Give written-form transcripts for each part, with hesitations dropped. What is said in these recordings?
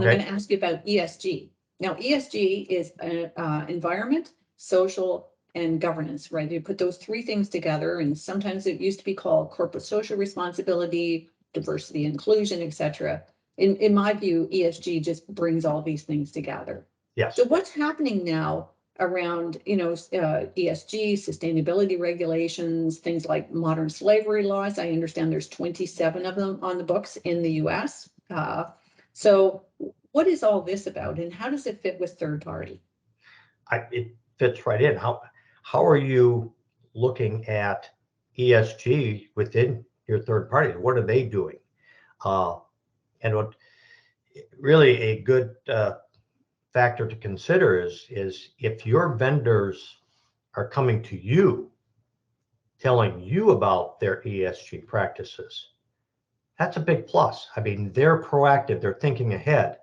And Okay. I'm going to ask you about ESG. Now, ESG is environment, social, and governance, right? You put those three things together, and sometimes it used to be called corporate social responsibility, diversity, inclusion, etc. In my view, ESG just brings all these things together. Yes. So what's happening now around, ESG, sustainability regulations, things like modern slavery laws? I understand there's 27 of them on the books in the US. So what is all this about, and how does it fit with third party? It fits right in. How are you looking at ESG within your third party? What are they doing? And what really a good factor to consider is if your vendors are coming to you, telling you about their ESG practices, that's a big plus. I mean, they're proactive, they're thinking ahead.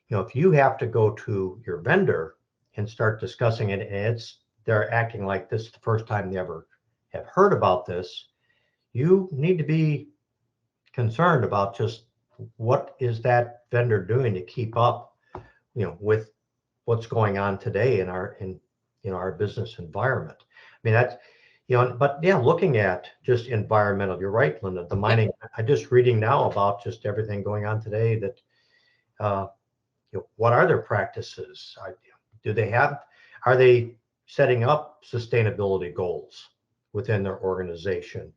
If you have to go to your vendor and start discussing it, and they're acting like this is the first time they ever have heard about this, you need to be concerned about just what is that vendor doing to keep up, with what's going on today in our business environment. I mean, that's, but yeah, looking at just environmental, you're right, Linda, the mining, I'm just reading now about just everything going on today that, what are their practices? Are they setting up sustainability goals within their organization?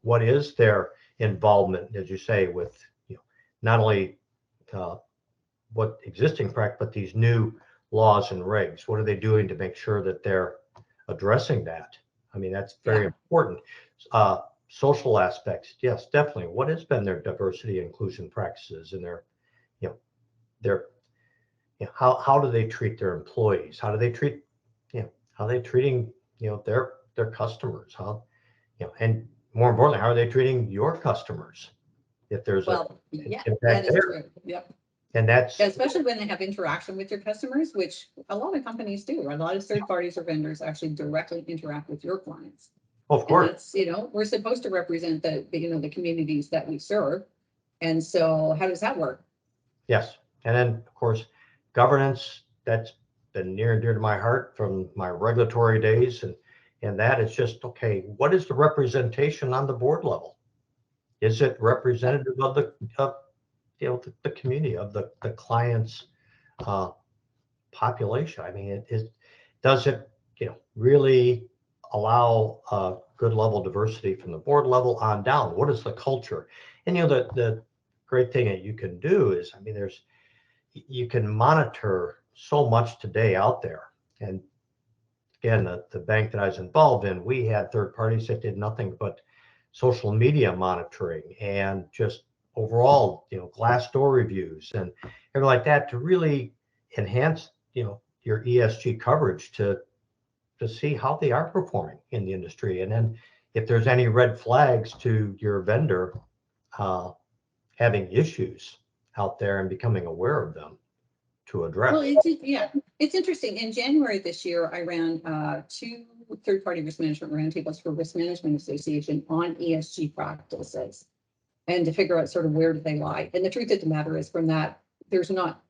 What is their involvement, as you say, with, not only what existing practice, but these new laws and regs? What are they doing to make sure that they're addressing that? I mean, that's very important. Social aspects, yes, definitely. What has been their diversity and inclusion practices and their how do they treat their employees? How do they treat, how are they treating, their customers? And more importantly, how are they treating your customers? If there's that impact is there. true. Yep. And that's especially when they have interaction with your customers, which a lot of companies do. A lot of third parties or vendors actually directly interact with your clients. of course. And that's, we're supposed to represent the communities that we serve. And so how does that work? Yes. And then, of course, governance, that's been near and dear to my heart from my regulatory days. And that is just, okay, what is the representation on the board level? Is it representative of the community, of the client's population? I mean, does it, really allow a good level of diversity from the board level on down? What is the culture? And, the great thing that you can do is, I mean, you can monitor so much today out there. And again, the bank that I was involved in, we had third parties that did nothing but social media monitoring and just overall, Glassdoor reviews and everything like that to really enhance, your ESG coverage to see how they are performing in the industry. And then if there's any red flags to your vendor having issues out there and becoming aware of them to address. Well, it's interesting. In January this year, I ran 2 third-party risk management roundtables for Risk Management Association on ESG practices, and to figure out sort of where do they lie. And the truth of the matter is, from that,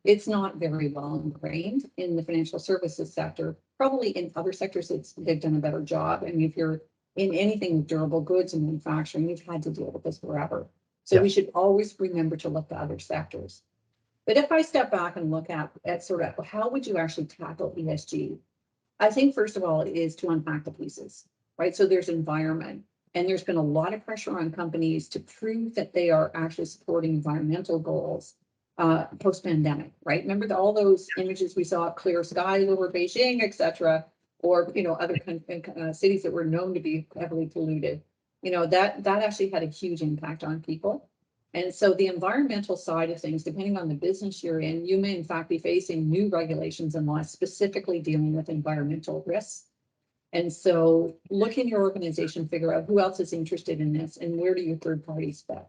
it's not very well ingrained in the financial services sector. Probably in other sectors, they've done a better job. I mean, if you're in anything with durable goods and manufacturing, you've had to deal with this forever. So we should always remember to look to other sectors. But if I step back and look at sort of how would you actually tackle ESG? I think, first of all, it is to unpack the pieces, right? So there's environment, and there's been a lot of pressure on companies to prove that they are actually supporting environmental goals post-pandemic, right? Remember all those images we saw, clear skies over Beijing, et cetera, or, other cities that were known to be heavily polluted. That actually had a huge impact on people. And so the environmental side of things, depending on the business you're in, you may in fact be facing new regulations and laws specifically dealing with environmental risks. And so look in your organization, figure out who else is interested in this and where do your third parties fit.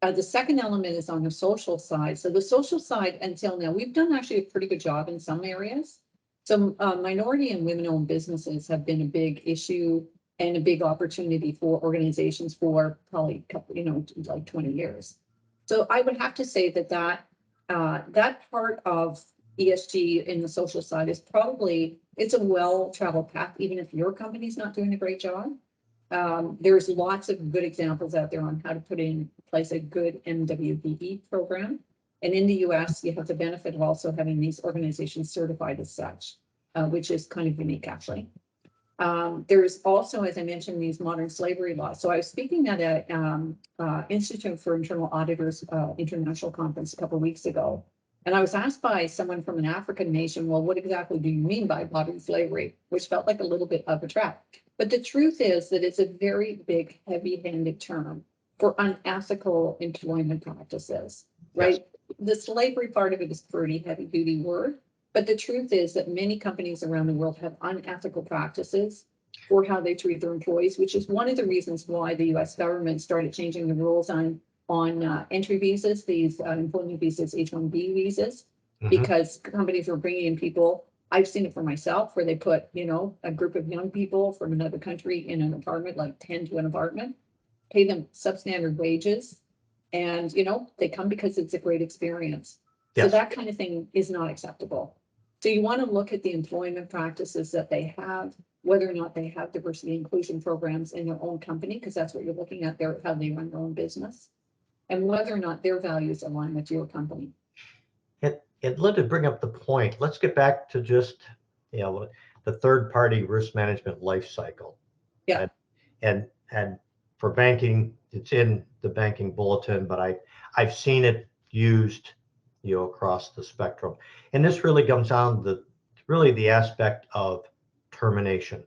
The second element is on the social side. So the social side, until now, we've done actually a pretty good job in some areas. So minority and women-owned businesses have been a big issue and a big opportunity for organizations for probably, like 20 years. So I would have to say that that part of ESG in the social side is probably, it's a well-traveled path, even if your company's not doing a great job. There's lots of good examples out there on how to put in place a good MWBE program. And in the US, you have the benefit of also having these organizations certified as such, which is kind of unique, actually. There's also, as I mentioned, these modern slavery laws. So I was speaking at a Institute for Internal Auditors international conference a couple of weeks ago. And I was asked by someone from an African nation, well, what exactly do you mean by modern slavery? Which felt like a little bit of a trap. But the truth is that it's a very big, heavy-handed term for unethical employment practices, right? Yes. The slavery part of it is a pretty heavy-duty word. But the truth is that many companies around the world have unethical practices for how they treat their employees, which is one of the reasons why the US government started changing the rules on entry visas, these employment visas, H-1B visas, because companies were bringing in people. I've seen it for myself where they put, a group of young people from another country in an apartment, like 10 to an apartment, pay them substandard wages. And, they come because it's a great experience. Yes. So that kind of thing is not acceptable. So you want to look at the employment practices that they have, whether or not they have diversity inclusion programs in their own company, because that's what you're looking at there, how they run their own business, and whether or not their values align with your company. And Linda, bring up the point. Let's get back to just, the third-party risk management life cycle. Yeah. And for banking, it's in the banking bulletin, but I've seen it used, across the spectrum. And this really comes down to the aspect of termination.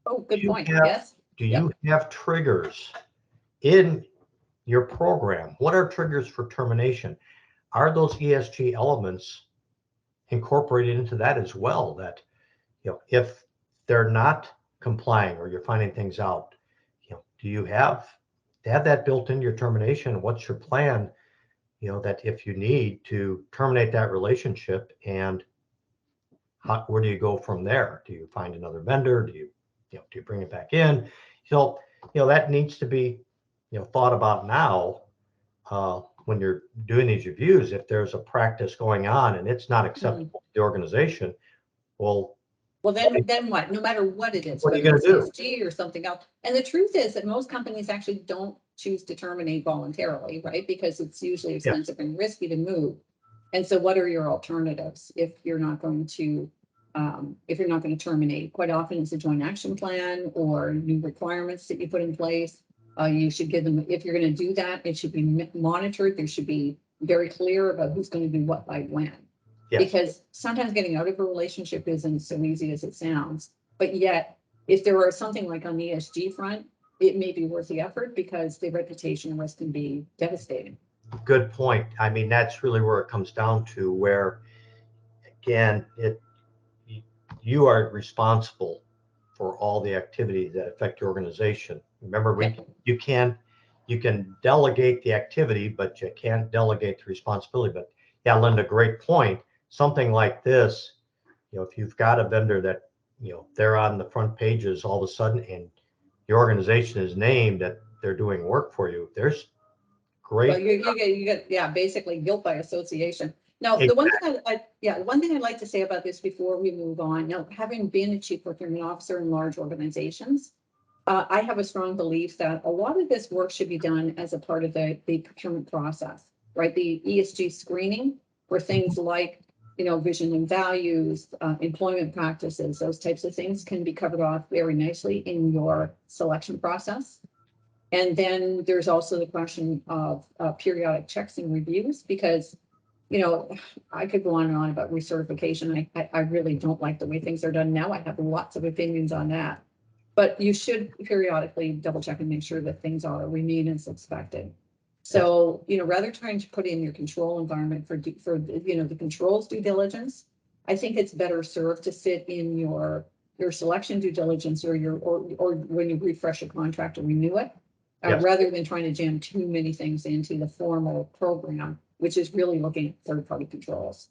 Oh, good point. Yes. Do you have triggers in your program? What are triggers for termination? Are those ESG elements incorporated into that as well? That, if they're not complying or you're finding things out, do you have that built into your termination? What's your plan? That if you need to terminate that relationship, and where do you go from there? Do you find another vendor? Do you bring it back in? That needs to be, thought about now when you're doing these reviews. If there's a practice going on and it's not acceptable to the organization, well, then what? No matter what it is, what are you going to do? ESG or something else. And the truth is that most companies actually don't choose to terminate voluntarily, right? Because it's usually expensive and risky to move. And so, what are your alternatives if you're not going to terminate? Quite often, it's a joint action plan or new requirements that you put in place. You should give them, if you're going to do that, it should be monitored. There should be very clear about who's going to do what by when. Yes. Because sometimes getting out of a relationship isn't so easy as it sounds. But yet, if there are something like on the ESG front, it may be worth the effort because the reputation risk can be devastating. Good point. I mean, that's really where it comes down to, where, again, you are responsible for all the activities that affect your organization. Remember, you can delegate the activity, but you can't delegate the responsibility. But yeah, Linda, great point. Something like this, if you've got a vendor that, they're on the front pages all of a sudden and your organization is named that they're doing work for you, there's great. Well, you get basically guilt by association. Now, exactly. The one thing I'd like to say about this before we move on, now, having been a chief procurement officer in large organizations, I have a strong belief that a lot of this work should be done as a part of the procurement process, right? The ESG screening, where things like, vision and values, employment practices, those types of things can be covered off very nicely in your selection process. And then there's also the question of periodic checks and reviews, because, I could go on and on about recertification. I really don't like the way things are done now. I have lots of opinions on that. But you should periodically double check and make sure that things remain as expected. So, rather trying to put in your control environment for the controls due diligence, I think it's better served to sit in your selection due diligence or when you refresh a contract or renew it, rather than trying to jam too many things into the formal program, which is really looking at third-party controls.